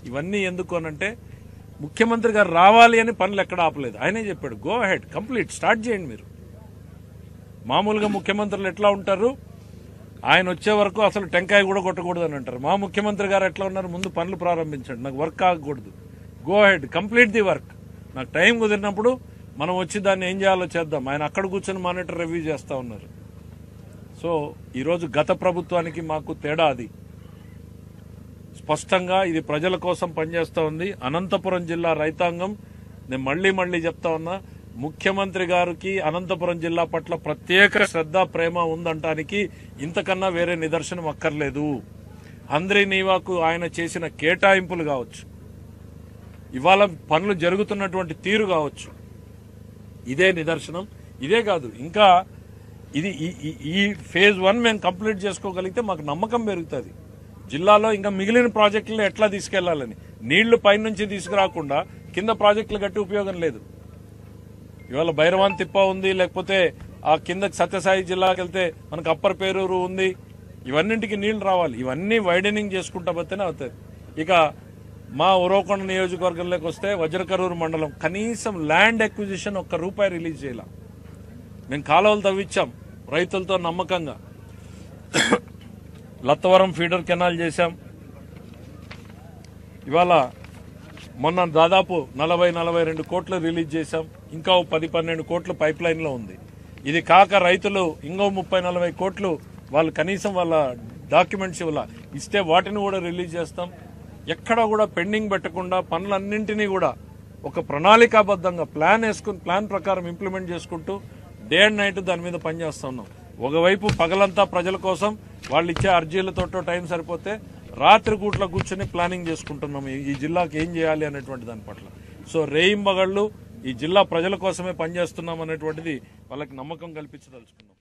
ఇవన్నీ ఎందుకు అనంటే ముఖ్యమంత్రి గారు రావాలి అని పనులు ఎక్కడ ఆపలేదు. ఆయనే చెప్పాడు, గో అహెడ్, కంప్లీట్, స్టార్ట్ చేయండి. మీరు మామూలుగా ముఖ్యమంత్రులు ఎట్లా ఉంటారు, ఆయన వచ్చే వరకు అసలు టెంకాయ కూడా కొట్టకూడదు అని అంటారు. మా ముఖ్యమంత్రి గారు ఎట్లా ఉన్నారు, ముందు పనులు ప్రారంభించండి, నాకు వర్క్ ఆగకూడదు, go ahead, complete the work, నాకు టైం కుదిరినప్పుడు మనం వచ్చి దాన్ని ఏం చేయాలో చేద్దాం. ఆయన అక్కడ కూర్చొని మానిటర్ రివ్యూ చేస్తా ఉన్నారు. సో ఈరోజు గత ప్రభుత్వానికి మాకు తేడా అది. స్పష్టంగా ఇది ప్రజల కోసం పనిచేస్తూ ఉంది. అనంతపురం జిల్లా రైతాంగం, నేను మళ్లీ చెప్తా ఉన్నా, ముఖ్యమంత్రి గారికి అనంతపురం జిల్లా పట్ల ప్రత్యేక శ్రద్ధ ప్రేమ ఉందంటానికి ఇంతకన్నా వేరే నిదర్శనం అక్కర్లేదు. హంద్రీ నీవాకు ఆయన చేసిన కేటాయింపులు కావచ్చు, ఇవాళ పనులు జరుగుతున్నటువంటి తీరు కావచ్చు, ఇదే నిదర్శనం. ఇదే కాదు, ఇంకా ఇది ఈ ఫేజ్ 1 మేము కంప్లీట్ చేసుకోగలిగితే మాకు నమ్మకం పెరుగుతుంది. జిల్లాలో ఇంకా మిగిలిన ప్రాజెక్టులను ఎట్లా తీసుకెళ్లాలని, నీళ్లు పైనుంచి తీసుకురాకుండా కింద ప్రాజెక్టులు కట్టి ఉపయోగం లేదు. ఇవాళ భైరవాన్ తిప్ప ఉంది, లేకపోతే ఆ కిందకి సత్యసాయి జిల్లాకి వెళ్తే మనకు అప్పర్ పేరూరు ఉంది. ఇవన్నింటికి నీళ్లు రావాలి. ఇవన్నీ వైడనింగ్ చేసుకుంటా పోతేనే అవుతుంది. ఇక మా ఉరవకొండ నియోజకవర్గంలోకి వస్తే వజ్రకరూరు మండలం కనీసం ల్యాండ్ ఎక్విజిషన్ ₹1 రిలీజ్ చేయాల. మేము కాలువలు తవ్వించాం రైతులతో నమ్మకంగా. లత్తవరం ఫీడర్ కెనాల్ చేశాం. ఇవాళ మొన్న దాదాపు 40-42 కోట్లు రిలీజ్ చేశాం. ఇంకా 10-12 కోట్లు పైప్ లైన్ లో ఉంది. ఇది కాక రైతులు ఇంకో 30-40 కోట్లు వాళ్ళు కనీసం వాళ్ళ డాక్యుమెంట్స్ ఇస్తే వాటిని కూడా రిలీజ్ చేస్తాం. ఎక్కడ కూడా పెండింగ్ పెట్టకుండా పనులన్నింటినీ కూడా ఒక ప్రణాళికాబద్ధంగా ప్లాన్ వేసుకుని ప్లాన్ ప్రకారం ఇంప్లిమెంట్ చేసుకుంటూ డే అండ్ నైట్ దాని మీద పనిచేస్తా ఉన్నాం. ఒకవైపు పగలంతా ప్రజల కోసం వాళ్ళు ఇచ్చే అర్జీలతో టైం సరిపోతే రాత్రి కూట్ల కూర్చొని ప్లానింగ్ చేసుకుంటున్నాం ఈ జిల్లాకి ఏం చేయాలి అనేటువంటి దాని పట్ల. సో రేయింబగళ్ళు ఈ జిల్లా ప్రజల కోసమే పనిచేస్తున్నాం అనేటువంటిది వాళ్ళకి నమ్మకం కల్పించదలుచుకున్నాం.